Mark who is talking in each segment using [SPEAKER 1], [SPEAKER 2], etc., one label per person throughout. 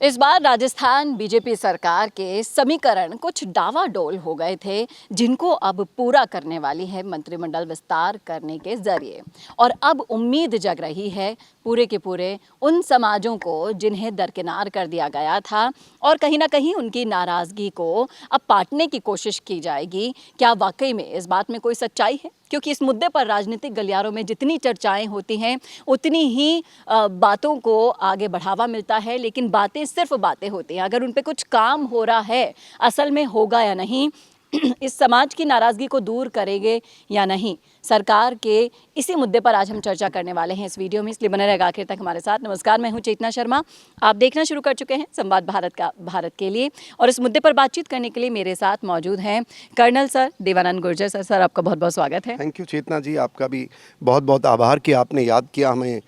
[SPEAKER 1] इस बार राजस्थान बीजेपी सरकार के समीकरण कुछ डावाडोल हो गए थे, जिनको अब पूरा करने वाली है मंत्रिमंडल विस्तार करने के जरिए। और अब उम्मीद जग रही है पूरे के पूरे उन समाजों को जिन्हें दरकिनार कर दिया गया था, और कहीं ना कहीं उनकी नाराज़गी को अब पाटने की कोशिश की जाएगी। क्या वाकई में इस बात में कोई सच्चाई है? क्योंकि इस मुद्दे पर राजनीतिक गलियारों में जितनी चर्चाएं होती हैं उतनी ही बातों को आगे बढ़ावा मिलता है, लेकिन बातें सिर्फ बातें होती हैं। अगर उन पे कुछ काम हो रहा है, असल में होगा या नहीं, इस समाज की नाराज़गी को दूर करेंगे या नहीं, सरकार के इसी मुद्दे पर आज हम चर्चा करने वाले हैं इस वीडियो में। इसलिए बने रहेगा आखिर तक हमारे साथ। नमस्कार, मैं हूं चेतना शर्मा। आप देखना शुरू कर चुके हैं संवाद भारत के लिए, और इस मुद्दे पर बातचीत करने के लिए मेरे साथ मौजूद हैं colonel sir Devanand Gurjar sir. Sir, आपका बहुत बहुत स्वागत है।
[SPEAKER 2] थैंक यू चेतना जी, आपका भी बहुत बहुत आभार कि आपने याद किया हमें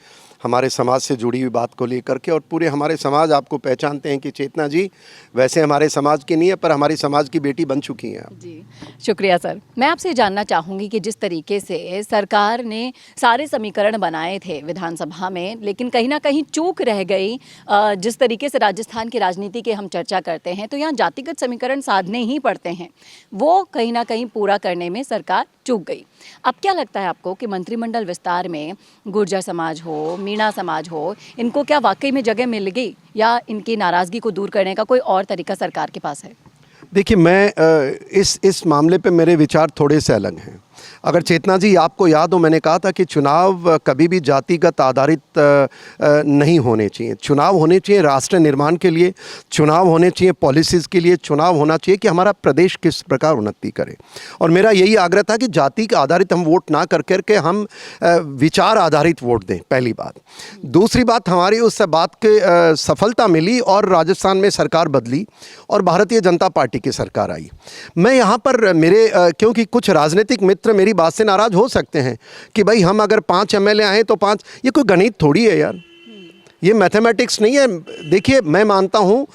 [SPEAKER 2] हमारे समाज से जुड़ी हुई बात को लेकर के। और पूरे हमारे समाज आपको पहचानते हैं कि चेतना जी वैसे हमारे समाज की नहीं है, पर हमारे समाज की बेटी बन चुकी हैं आप।
[SPEAKER 1] जी, शुक्रिया सर। मैं आपसे जानना चाहूँगी कि जिस तरीके से सरकार ने सारे समीकरण बनाए थे विधानसभा में, लेकिन कहीं ना कहीं चूक रह गई। जिस तरीके से राजस्थान की राजनीति की हम चर्चा करते हैं तो यहाँ जातिगत समीकरण साधने ही पड़ते हैं, वो कहीं ना कहीं पूरा करने में सरकार चूक गई। अब क्या लगता है आपको कि मंत्रिमंडल विस्तार में गुर्जर समाज हो, मीणा समाज हो, इनको क्या वाकई में जगह मिल गई, या इनकी नाराज़गी को दूर करने का कोई और तरीका सरकार के पास है?
[SPEAKER 2] देखिए, मैं इस मामले पे मेरे विचार थोड़े से अलग हैं। अगर चेतना जी आपको याद हो, मैंने कहा था कि चुनाव कभी भी जातिगत आधारित नहीं होने चाहिए। चुनाव होने चाहिए राष्ट्र निर्माण के लिए, चुनाव होने चाहिए पॉलिसीज़ के लिए, चुनाव होना चाहिए कि हमारा प्रदेश किस प्रकार उन्नति करे। और मेरा यही आग्रह था कि जाति के आधारित हम वोट ना करके हम विचार आधारित वोट दें, पहली बात। दूसरी बात, हमारी उस बात के सफलता मिली और राजस्थान में सरकार बदली और भारतीय जनता पार्टी की सरकार आई। मैं यहाँ पर क्योंकि कुछ राजनीतिक मित्र मेरी बात से नाराज हो सकते हैं कि भाई हम अगर 5 एमएलए आए तो 5, ये कोई गणित थोड़ी है यार, ये मैथमेटिक्स नहीं है। देखिए, मैं मानता हूँ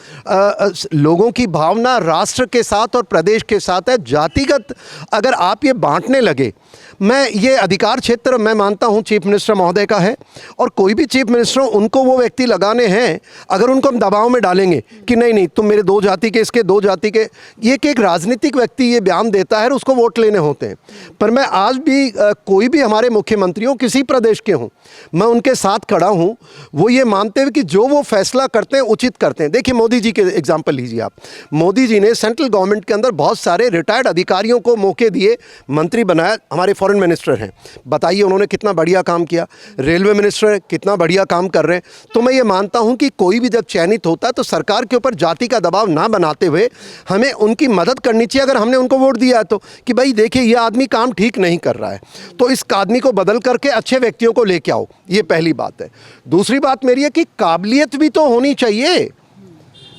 [SPEAKER 2] लोगों की भावना राष्ट्र के साथ और प्रदेश के साथ है। जातिगत अगर आप ये बांटने लगे, ये अधिकार क्षेत्र मैं मानता हूँ चीफ मिनिस्टर महोदय का है, और कोई भी चीफ मिनिस्टर उनको वो व्यक्ति लगाने हैं, अगर उनको हम दबाव में डालेंगे कि नहीं तुम मेरे 2 जाति के, इसके 2 जाति के, ये कि एक राजनीतिक व्यक्ति ये बयान देता है और उसको वोट लेने होते हैं। पर मैं आज भी कोई भी हमारे मुख्यमंत्री हो, किसी प्रदेश के हों, मैं उनके साथ खड़ा हूँ, वो ये मानते हुए कि जो वो फैसला करते हैं उचित करते हैं। देखिए, मोदी जी के एग्जाम्पल लीजिए आप। मोदी जी ने सेंट्रल गवर्नमेंट के अंदर बहुत सारे रिटायर्ड अधिकारियों को मौके दिए, मंत्री बनाया। हमारे फॉरेन मिनिस्टर हैं, बताइए उन्होंने कितना बढ़िया काम किया। रेलवे मिनिस्टर कितना बढ़िया काम कर रहे हैं। तो मैं ये मानता हूं कि कोई भी जब चयनित होता है तो सरकार के ऊपर जाति का दबाव ना बनाते हुए हमें उनकी मदद करनी चाहिए। अगर हमने उनको वोट दिया है तो कि भाई देखिए ये आदमी काम ठीक नहीं कर रहा है, तो इस आदमी को बदल करके अच्छे व्यक्तियों को लेके आओ, ये पहली बात है। दूसरी बात मेरी है कि काबिलियत भी तो होनी चाहिए।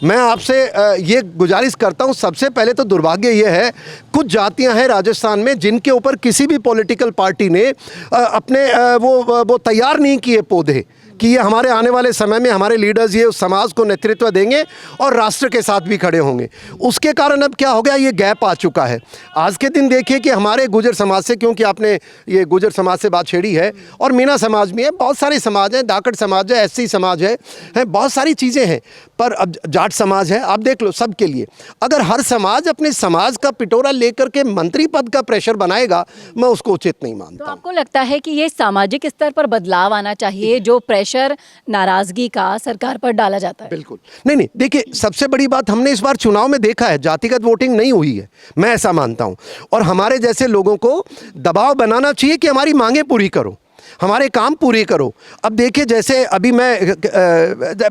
[SPEAKER 2] मैं आपसे ये गुजारिश करता हूँ, सबसे पहले तो दुर्भाग्य ये है, कुछ जातियां हैं राजस्थान में जिनके ऊपर किसी भी पॉलिटिकल पार्टी ने अपने वो तैयार नहीं किए पौधे कि ये हमारे आने वाले समय में हमारे लीडर्स ये उस समाज को नेतृत्व देंगे और राष्ट्र के साथ भी खड़े होंगे। उसके कारण अब क्या हो गया, ये गैप आ चुका है। आज के दिन देखिए कि हमारे गुर्जर समाज से, क्योंकि आपने ये गुर्जर समाज से बात छेड़ी है, और मीणा समाज भी है, बहुत सारे समाज हैं, धाकड़ समाज है, एससी समाज है, बहुत सारी चीज़ें हैं। पर अब जाट समाज है, आप देख लो, सबके लिए अगर हर समाज अपने समाज का पिटोरा लेकर के मंत्री पद का प्रेशर बनाएगा, मैं उसको उचित नहीं मानता।
[SPEAKER 1] तो आपको लगता है कि ये सामाजिक स्तर पर बदलाव आना चाहिए, जो प्रेशर नाराजगी का सरकार पर डाला जाता है?
[SPEAKER 2] बिल्कुल नहीं, देखिए सबसे बड़ी बात हमने इस बार चुनाव में देखा है, जातिगत वोटिंग नहीं हुई है, मैं ऐसा मानता हूं। और हमारे जैसे लोगों को दबाव बनाना चाहिए कि हमारी मांगें पूरी करो, हमारे काम पूरे करो। अब देखिए, जैसे अभी मैं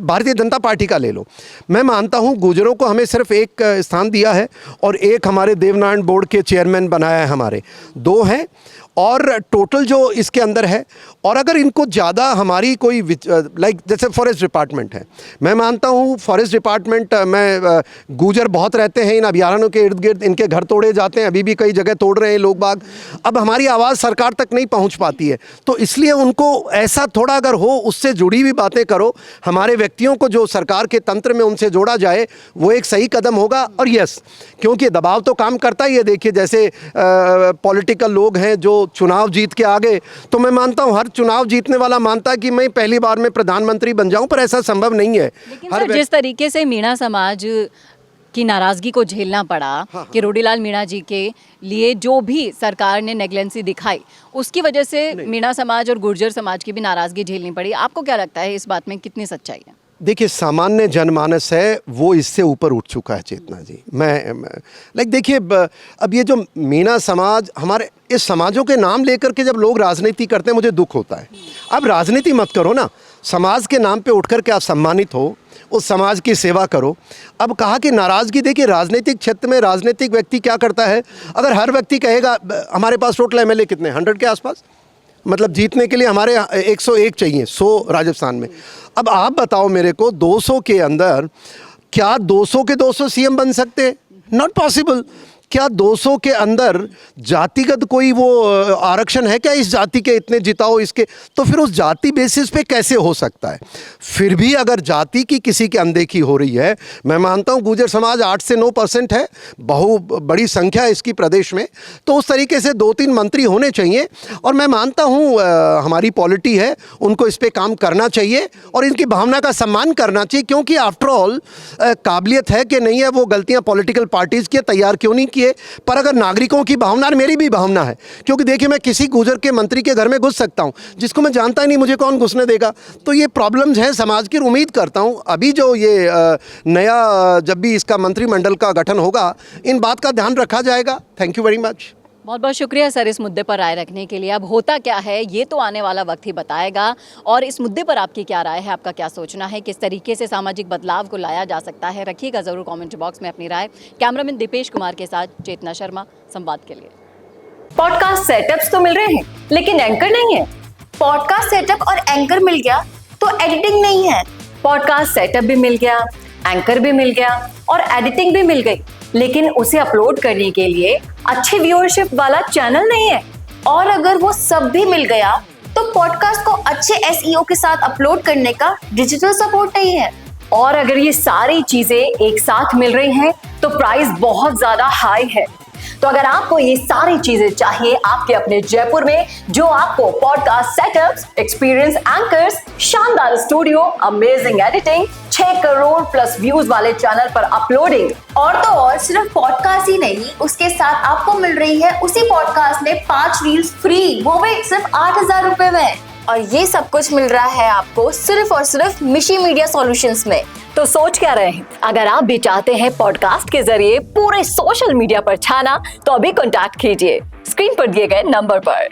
[SPEAKER 2] भारतीय जनता पार्टी का ले लो, मैं मानता हूं गुर्जरों को हमें सिर्फ एक स्थान दिया है और एक हमारे देवनारायण बोर्ड के चेयरमैन बनाया है, हमारे 2 हैं, और टोटल जो इसके अंदर है। और अगर इनको ज़्यादा हमारी कोई जैसे फॉरेस्ट डिपार्टमेंट है, मैं मानता हूँ फॉरेस्ट डिपार्टमेंट में गुर्जर बहुत रहते हैं, इन अभयारण्यों के इर्द गिर्द इनके घर तोड़े जाते हैं, अभी भी कई जगह तोड़ रहे हैं लोग बाग। अब हमारी आवाज़ सरकार तक नहीं पहुँच पाती है, तो इसलिए उनको ऐसा थोड़ा अगर हो, उससे जुड़ी हुई बातें करो, हमारे व्यक्तियों को जो सरकार के तंत्र में उनसे जोड़ा जाए, वो एक सही कदम होगा। और यस, क्योंकि दबाव तो काम करता ही है। देखिए, जैसे पॉलिटिकल लोग हैं जो चुनाव जीत के आ गए, तो मैं मानता हूँ हर चुनाव जीतने वाला मानता है कि मैं पहली बार में प्रधानमंत्री बन जाऊं, पर ऐसा संभव नहीं है।
[SPEAKER 1] लेकिन सर, जिस तरीके से मीणा समाज की नाराजगी को झेलना पड़ा कि रोडीलाल मीणा जी के लिए जो भी सरकार ने नेग्लेंसी दिखाई, उसकी वजह से मीणा समाज और गुर्जर समाज की भी नाराजगी झेलनी पड़ी। आपको क्या लगता है इस बात में कितनी सच्चाई है?
[SPEAKER 2] देखिए, सामान्य जनमानस है वो इससे ऊपर उठ चुका है चेतना जी। मैं देखिए, अब ये जो मीणा समाज, हमारे इस समाजों के नाम लेकर के जब लोग राजनीति करते हैं, मुझे दुख होता है। अब राजनीति मत करो ना, समाज के नाम पे उठकर के आप सम्मानित हो, उस समाज की सेवा करो। अब कहा कि नाराज़गी, देखिए राजनीतिक क्षेत्र में राजनीतिक व्यक्ति क्या करता है, अगर हर व्यक्ति कहेगा हमारे पास टोटल एमएलए कितने, 100 के आसपास, मतलब जीतने के लिए हमारे 101 चाहिए, 100 राजस्थान में। अब आप बताओ मेरे को, 200 के अंदर क्या 200 के 200 सीएम बन सकते हैं? Not possible. क्या 200 के अंदर जातिगत कोई वो आरक्षण है क्या, इस जाति के इतने जिताओ इसके, तो फिर उस जाति बेसिस पे कैसे हो सकता है? फिर भी अगर जाति की किसी की अनदेखी हो रही है, मैं मानता हूँ गुर्जर समाज 8 से 9% है, बड़ी संख्या है इसकी प्रदेश में, तो उस तरीके से 2-3 मंत्री होने चाहिए। और मैं मानता हूँ हमारी पॉलिटी है, उनको इस पर काम करना चाहिए और इनकी भावना का सम्मान करना चाहिए, क्योंकि आफ्टर ऑल काबिलियत है कि नहीं है, वो गलतियाँ पॉलिटिकल पार्टीज़ की तैयार क्यों नहीं, पर अगर नागरिकों की भावना, और मेरी भी भावना है, क्योंकि देखिए मैं किसी गुर्जर के मंत्री के घर में घुस सकता हूं, जिसको मैं जानता ही नहीं, मुझे कौन घुसने देगा? तो ये प्रॉब्लम्स हैं समाज की। उम्मीद करता हूं अभी जो ये नया, जब भी इसका मंत्रिमंडल का गठन होगा, इन बात का ध्यान रखा जाएगा। Thank you very much.
[SPEAKER 1] बहुत बहुत शुक्रिया सर इस मुद्दे पर राय रखने के लिए। अब होता क्या है ये तो आने वाला वक्त ही बताएगा, और इस मुद्दे पर आपकी क्या राय है, आपका क्या सोचना है, किस तरीके से सामाजिक बदलाव को लाया जा सकता है, रखिएगा ज़रूर कमेंट बॉक्स में अपनी राय। कैमरामैन दीपेश कुमार के साथ चेतना शर्मा, संवाद के लिए।
[SPEAKER 3] पॉडकास्ट सेटअप्स तो मिल रहे हैं लेकिन एंकर नहीं है। पॉडकास्ट सेटअप और एंकर मिल गया तो एडिटिंग नहीं है। पॉडकास्ट सेटअप भी मिल गया, एंकर भी मिल गया और एडिटिंग भी मिल गई, लेकिन उसे अपलोड करने के लिए अच्छे व्यूअरशिप वाला चैनल नहीं है। और अगर वो सब भी मिल गया तो पॉडकास्ट को अच्छे एसईओ के साथ अपलोड करने का डिजिटल सपोर्ट नहीं है। और अगर ये सारी चीजें एक साथ मिल रही हैं तो प्राइस बहुत ज्यादा हाई है। तो अगर आपको ये सारी चीजें चाहिए आपके अपने जयपुर में, जो आपको पॉडकास्ट सेटअप्स, एक्सपीरियंस एंकर्स, शानदार studio, amazing editing, 6 crore plus views वाले चैनल पर अपलोडिंग,
[SPEAKER 4] और तो और सिर्फ पॉडकास्ट ही नहीं, उसके साथ आपको मिल रही है उसी पॉडकास्ट में 5 रील्स फ्री, वो भी सिर्फ 8,000 रुपए में। और ये सब कुछ मिल रहा है आपको सिर्फ और सिर्फ मिशी मीडिया सॉल्यूशंस में।
[SPEAKER 3] तो सोच क्या रहे हैं? अगर आप भी चाहते हैं पॉडकास्ट के जरिए पूरे सोशल मीडिया पर छाना, तो अभी कॉन्टैक्ट कीजिए स्क्रीन पर दिए गए नंबर पर।